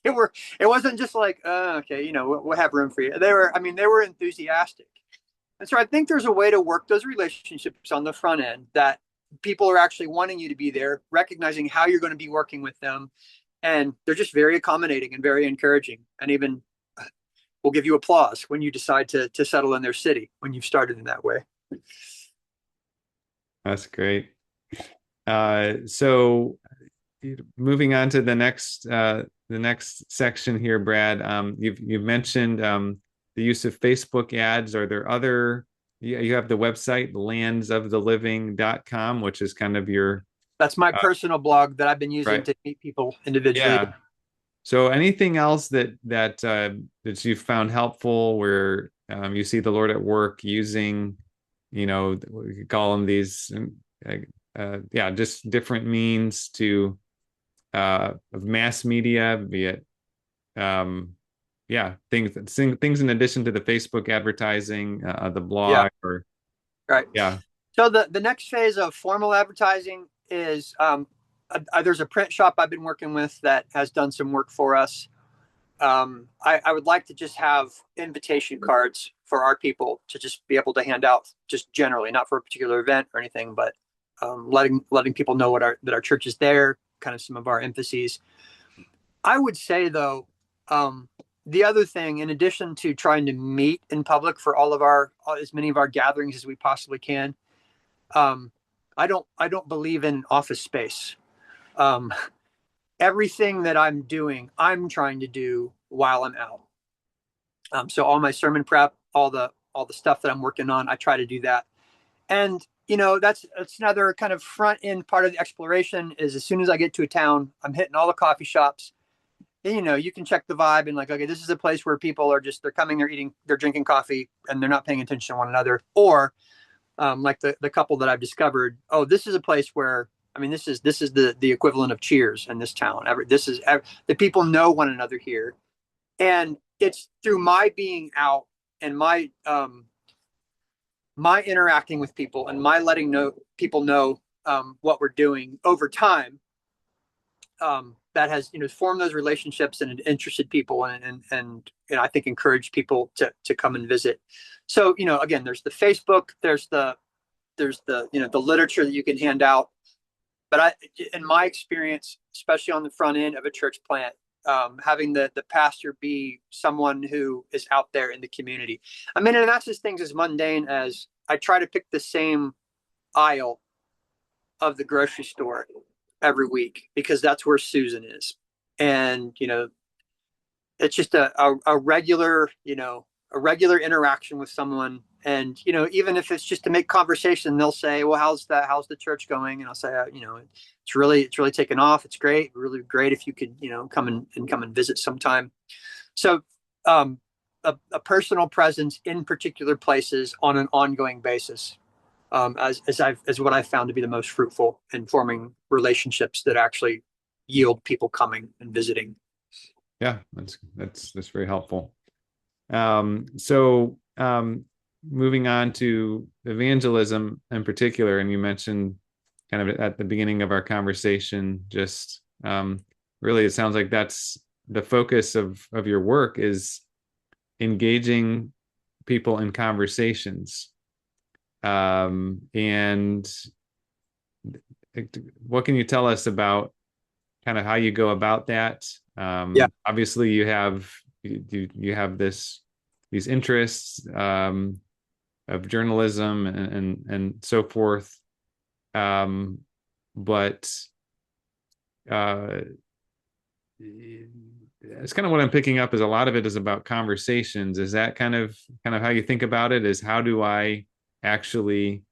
it wasn't just like, okay, we'll have room for you. They were enthusiastic. And so I think there's a way to work those relationships on the front end that people are actually wanting you to be there, recognizing how you're going to be working with them. And they're just very accommodating and very encouraging, and even will give you applause when you decide to settle in their city when you've started in that way. That's great. So moving on to the next section here, Brad. You've mentioned the use of Facebook ads. Are there other? You have the website landsofTheLiving.com, which is kind of your. That's my personal blog that I've been using right. to meet people individually. Yeah. So anything else that you found helpful where you see the Lord at work using, we could call them these, just different means to of mass media, be it things in addition to the Facebook advertising, the Yeah. blog, or Right. yeah. So the next phase of formal advertising is there's a print shop I've been working with that has done some work for us. I would like to just have invitation cards for our people to just be able to hand out, just generally, not for a particular event or anything, but letting people know that our church is there, kind of some of our emphases. I would say though, the other thing, in addition to trying to meet in public for as many of our gatherings as we possibly can, I don't believe in office space. Um, Everything that I'm doing, I'm trying to do while I'm out. So all my sermon prep, all the stuff that I'm working on, I try to do that. And that's another kind of front end part of the exploration. Is as soon as I get to a town, I'm hitting all the coffee shops. And, you can check the vibe and like, okay, this is a place where people are they're coming, they're eating, they're drinking coffee, and they're not paying attention to one another. Or like the couple that I've discovered, oh, this is a place where, I mean, this is the equivalent of Cheers in this town. The people know one another here, and it's through my being out and my interacting with people and my letting people know what we're doing over time, that has formed those relationships and interested people and I think encouraged people to come and visit. So again, there's the Facebook, there's the the literature that you can hand out. But in my experience, especially on the front end of a church plant, having the pastor be someone who is out there in the community. I mean, and that's just things as mundane as I try to pick the same aisle of the grocery store every week because that's where Susan is. And, it's just a regular, a regular interaction with someone. And, even if it's just to make conversation, they'll say, well, how's the church going? And I'll say, it's really taken off. It's great. Really great. If you could, come and visit sometime. So, a personal presence in particular places on an ongoing basis, as what I've found to be the most fruitful in forming relationships that actually yield people coming and visiting. Yeah, that's very helpful. So moving on to evangelism in particular, and you mentioned kind of at the beginning of our conversation, just really it sounds like that's the focus of your work is engaging people in conversations. And what can you tell us about kind of how you go about that? Yeah. Obviously you have these interests of journalism and so forth. But it's kind of what I'm picking up is a lot of it is about conversations. Is that kind of how you think about it? Is how do I actually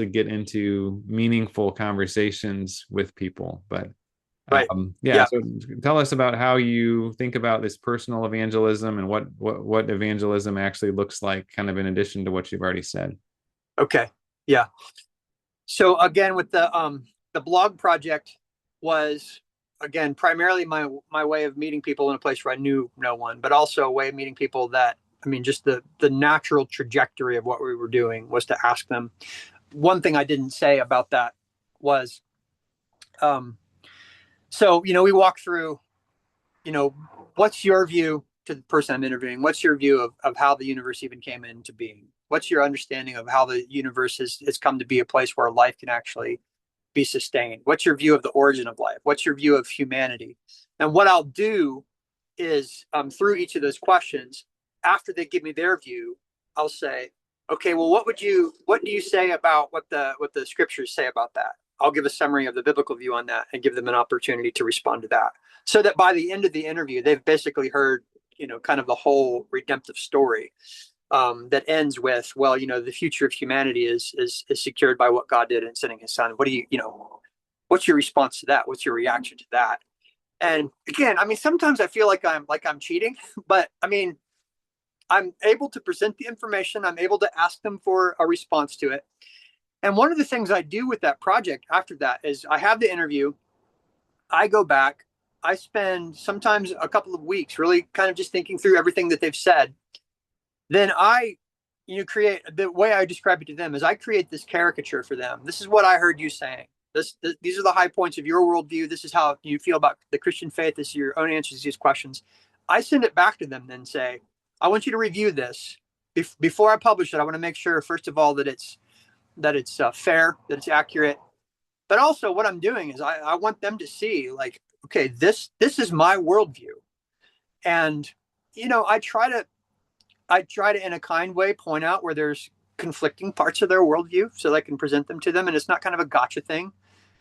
get into meaningful conversations with people? But Right. yeah. So tell us about how you think about this personal evangelism and what evangelism actually looks like, kind of in addition to what you've already said. Okay. Yeah. So again, with the blog project was again primarily my way of meeting people in a place where I knew no one, but also a way of meeting people that, I mean, just the natural trajectory of what we were doing was to ask them. One thing I didn't say about that was, so, we walk through, what's your view to the person I'm interviewing? What's your view of how the universe even came into being? What's your understanding of how the universe has come to be a place where life can actually be sustained? What's your view of the origin of life? What's your view of humanity? And what I'll do is through each of those questions, after they give me their view, I'll say, okay, well, what do you say about what the scriptures say about that? I'll give a summary of the biblical view on that and give them an opportunity to respond to that. So that by the end of the interview, they've basically heard, kind of the whole redemptive story that ends with, well, the future of humanity is secured by what God did in sending his son. What do what's your response to that? What's your reaction to that? And again, I mean, sometimes I feel like I'm cheating, but I mean, I'm able to present the information. I'm able to ask them for a response to it. And one of the things I do with that project after that is I have the interview. I go back. I spend sometimes a couple of weeks really kind of just thinking through everything that they've said. Then I, create, the way I describe it to them is I create this caricature for them. This is what I heard you saying. These are the high points of your worldview. This is how you feel about the Christian faith. This is your own answers to these questions. I send it back to them and say, I want you to review this. Before I publish it, I want to make sure, first of all, that it's fair, that it's accurate. But also what I'm doing is I want them to see, like, okay, this is my worldview. And, I try to, in a kind way, point out where there's conflicting parts of their worldview so that I can present them to them. And it's not kind of a gotcha thing.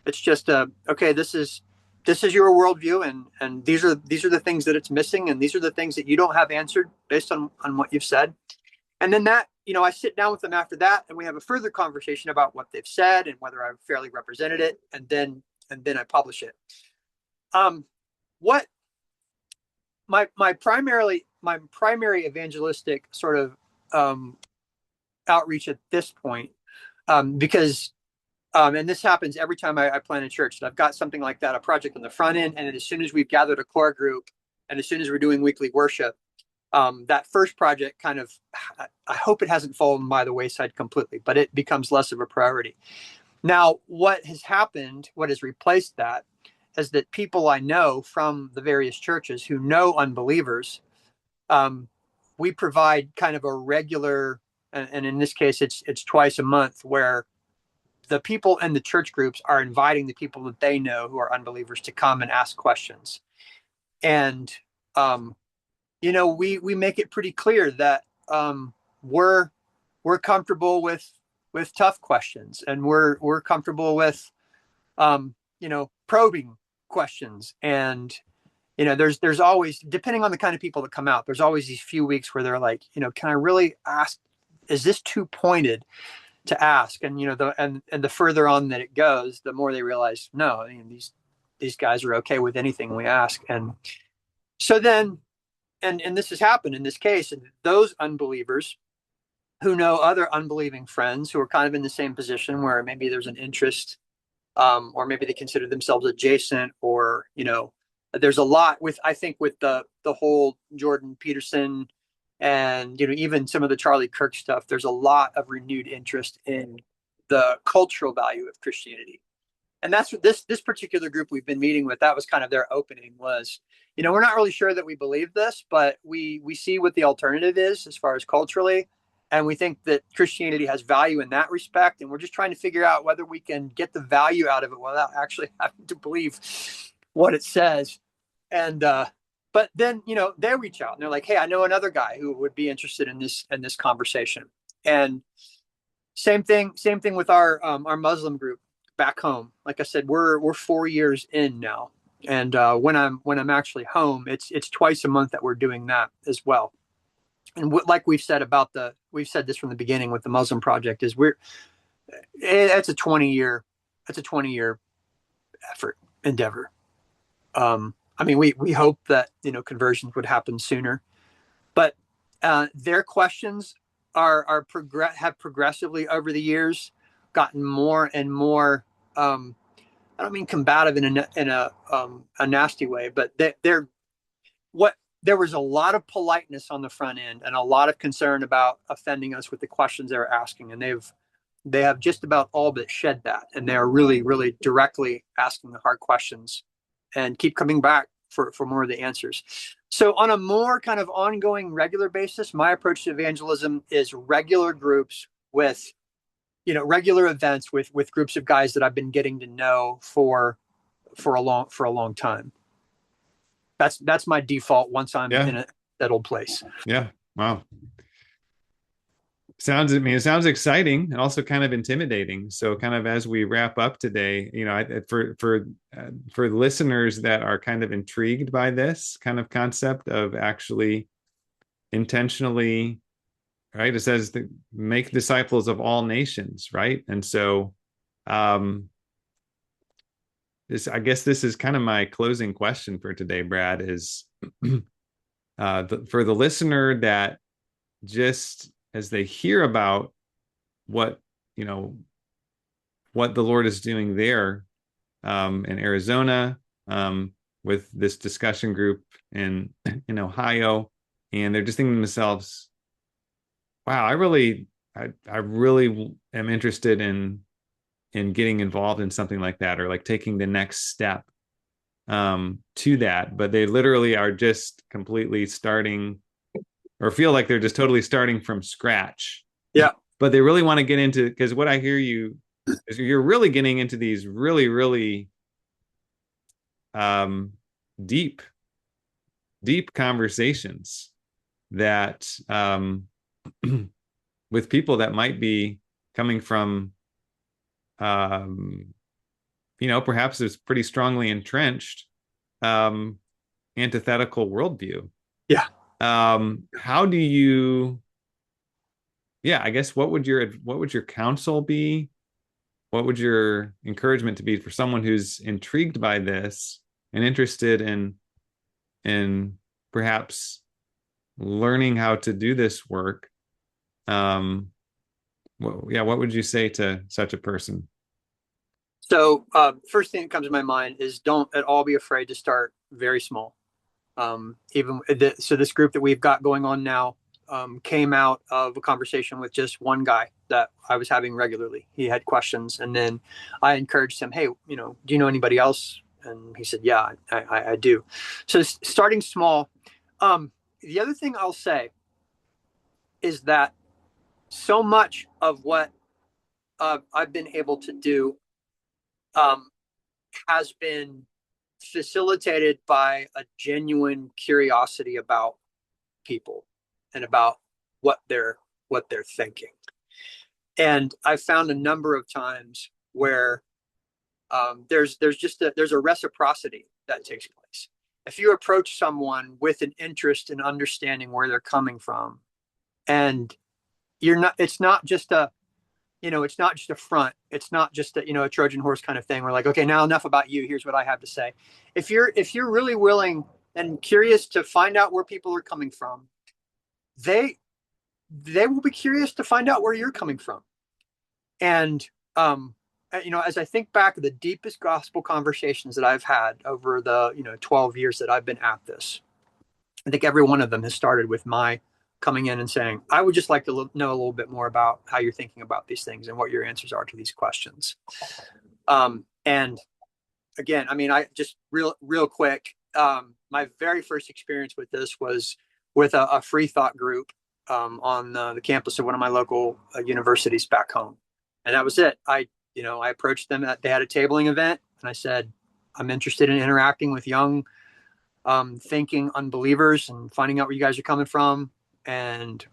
It's just, okay, this is your worldview, and these are the things that it's missing, and these are the things that you don't have answered based on what you've said. And then that, I sit down with them after that, and we have a further conversation about what they've said and whether I've fairly represented it, and then I publish it. What my primary evangelistic sort of outreach at this point, because and this happens every time I plant a church. I've got something like that, a project on the front end, and as soon as we've gathered a core group, and as soon as we're doing weekly worship, that first project kind of, I hope it hasn't fallen by the wayside completely, but it becomes less of a priority. Now, what has happened, what has replaced that, is that people I know from the various churches who know unbelievers, we provide kind of a regular, and in this case, it's twice a month, where the people in the church groups are inviting the people that they know who are unbelievers to come and ask questions. And, we make it pretty clear that we're comfortable with tough questions, and we're comfortable with probing questions. And there's always, depending on the kind of people that come out, there's always these few weeks where they're like, can I really ask? Is this too pointed to ask? And the further on that it goes, the more they realize, no, these guys are okay with anything we ask. And so then, and this has happened in this case, and those unbelievers who know other unbelieving friends who are kind of in the same position, where maybe there's an interest, or maybe they consider themselves adjacent, or there's a lot with, I think, with the whole Jordan Peterson and even some of the Charlie Kirk stuff. There's a lot of renewed interest in the cultural value of Christianity. And that's what this particular group we've been meeting with, that was kind of their opening, was, we're not really sure that we believe this, but we see what the alternative is as far as culturally. And we think that Christianity has value in that respect. And we're just trying to figure out whether we can get the value out of it without actually having to believe what it says. And, but then, they reach out and they're like, hey, I know another guy who would be interested in this conversation. And same thing with our Muslim group back home. Like I said, we're 4 years in now. And when I'm actually home, it's twice a month that we're doing that as well. And like we've said this from the beginning with the Muslim project, is it's a 20-year effort, endeavor. We hope that conversions would happen sooner, but their questions have progressively over the years gotten more and more. I don't mean combative in a nasty way, but there was a lot of politeness on the front end and a lot of concern about offending us with the questions they were asking. And they have just about all but shed that. And they are really, really directly asking the hard questions and keep coming back for more of the answers. So on a more kind of ongoing, regular basis, my approach to evangelism is regular groups with, regular events with groups of guys that I've been getting to know for a long time. That's my default once I'm in a settled place. Yeah. Wow. It sounds exciting and also kind of intimidating. So kind of as we wrap up today, for listeners that are kind of intrigued by this kind of concept of actually intentionally, right? It says that make disciples of all nations, right? And so I guess this is kind of my closing question for today, Brad, is for the listener that just as they hear about what the Lord is doing there in Arizona with this discussion group in Ohio, and they're just thinking to themselves, wow, I really am interested in in getting involved in something like that, or like taking the next step to that, but they literally are just completely starting, or feel like they're just totally starting from scratch. Yeah. But they really want to get into, because what I hear you is you're really getting into these really, really um, deep, deep conversations that with people that might be coming from, um, perhaps it's pretty strongly entrenched antithetical worldview. Yeah. How do you, yeah, I guess what would your counsel be? What would your encouragement to be for someone who's intrigued by this and interested in perhaps learning how to do this work? What would you say to such a person? So first thing that comes to my mind is don't at all be afraid to start very small. So this group that we've got going on now came out of a conversation with just one guy that I was having regularly. He had questions, and then I encouraged him, "Hey, do you know anybody else?" And he said, "Yeah, I do." So starting small. The other thing I'll say is that so much of what I've been able to do um, has been facilitated by a genuine curiosity about people and about what they're thinking. And I've found a number of times where there's a reciprocity that takes place. If you approach someone with an interest in understanding where they're coming from, and it's not just it's not just a front. It's not just a Trojan horse kind of thing. We're like, okay, now enough about you. Here's what I have to say. If you're really willing and curious to find out where people are coming from, they will be curious to find out where you're coming from. And as I think back to the deepest gospel conversations that I've had over the 12 years that I've been at this, I think every one of them has started with my coming in and saying, I would just like to know a little bit more about how you're thinking about these things and what your answers are to these questions. And again, I mean, I just real quick, my very first experience with this was with a free thought group on the campus of one of my local universities back home. And that was it. I approached them. They had a tabling event, and I said, I'm interested in interacting with young thinking unbelievers and finding out where you guys are coming from. And,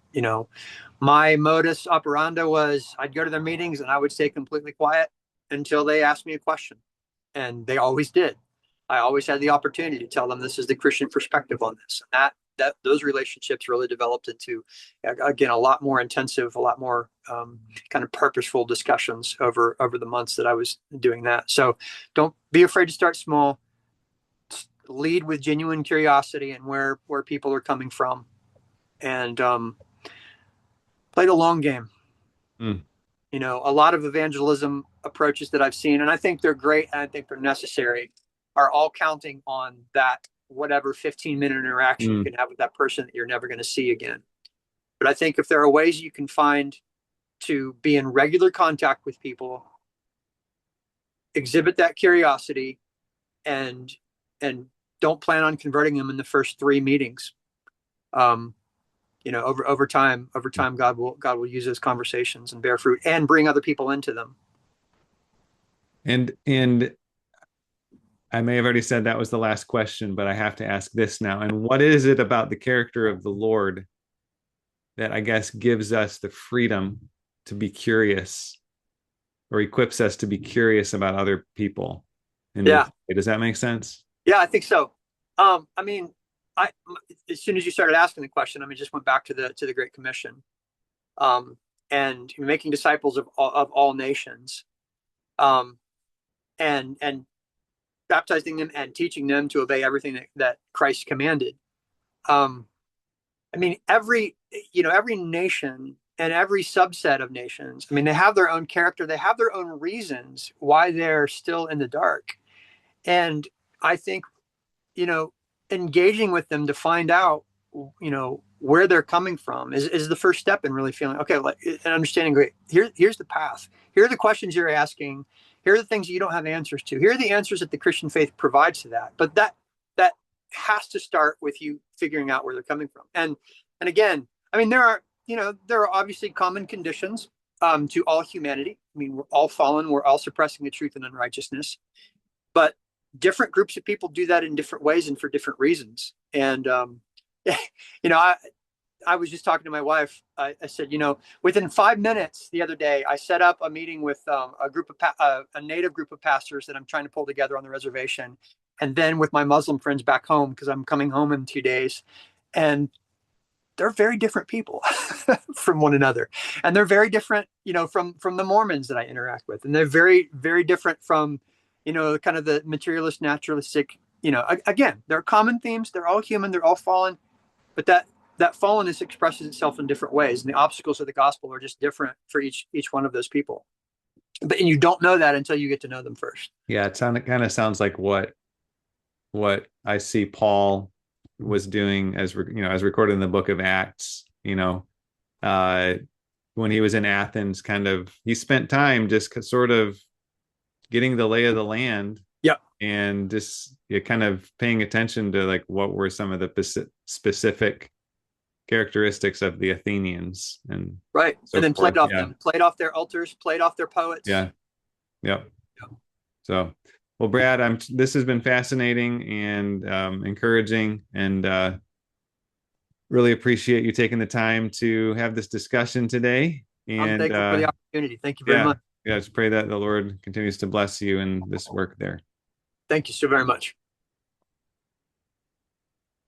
my modus operandi was I'd go to their meetings and I would stay completely quiet until they asked me a question. And they always did. I always had the opportunity to tell them this is the Christian perspective on this. And that those relationships really developed into, again, a lot more intensive, a lot more kind of purposeful discussions over the months that I was doing that. So don't be afraid to start small. Lead with genuine curiosity and where people are coming from, and play the long game. Mm. A lot of evangelism approaches that I've seen, and I think they're great and I think they're necessary, are all counting on that whatever 15-minute interaction you can have with that person that you're never going to see again. But I think if there are ways you can find to be in regular contact with people, exhibit that curiosity, and don't plan on converting them in the first 3 meetings. Over time, God will use those conversations and bear fruit and bring other people into them. And I may have already said that was the last question, but I have to ask this now. And what is it about the character of the Lord that I guess gives us the freedom to be curious, or equips us to be curious about other people? Yeah. Does that make sense? Yeah, I think so. I mean, as soon as you started asking the question, I mean, just went back to the Great Commission, and making disciples of all nations, and baptizing them and teaching them to obey everything that Christ commanded. I mean, every nation and every subset of nations, I mean, they have their own character, they have their own reasons why they're still in the dark. And I think, engaging with them to find out where they're coming from is the first step in really feeling, okay, like, and understanding, great, here's the path. Here are the questions you're asking. Here are the things you don't have answers to. Here are the answers that the Christian faith provides to that. But that has to start with you figuring out where they're coming from. And again, I mean, there are obviously common conditions to all humanity. I mean, we're all fallen. We're all suppressing the truth and unrighteousness. But different groups of people do that in different ways and for different reasons. And I was just talking to my wife. I said, within 5 minutes the other day, I set up a meeting with a native group of pastors that I'm trying to pull together on the reservation, and then with my Muslim friends back home, because I'm coming home in 2 days. And they're very different people from one another, and they're very different, from the Mormons that I interact with, and they're very, very different from, kind of the materialist, naturalistic. Again, there are common themes. They're all human. They're all fallen, but that fallenness expresses itself in different ways, and the obstacles of the gospel are just different for each one of those people. And you don't know that until you get to know them first. Yeah, it kind of sounds like what I see Paul was doing as recorded in the book of Acts. When he was in Athens, he spent time just sort of getting the lay of the land. Yeah. And just kind of paying attention to like what were some of the specific characteristics of the Athenians, and right, so and then forth. played off their altars, played off their poets. Yeah. So, well, Brad, this has been fascinating and encouraging, and really appreciate you taking the time to have this discussion today. And I'm thankful for the opportunity. Thank you very much. Yeah, just pray that the Lord continues to bless you in this work there. Thank you so very much.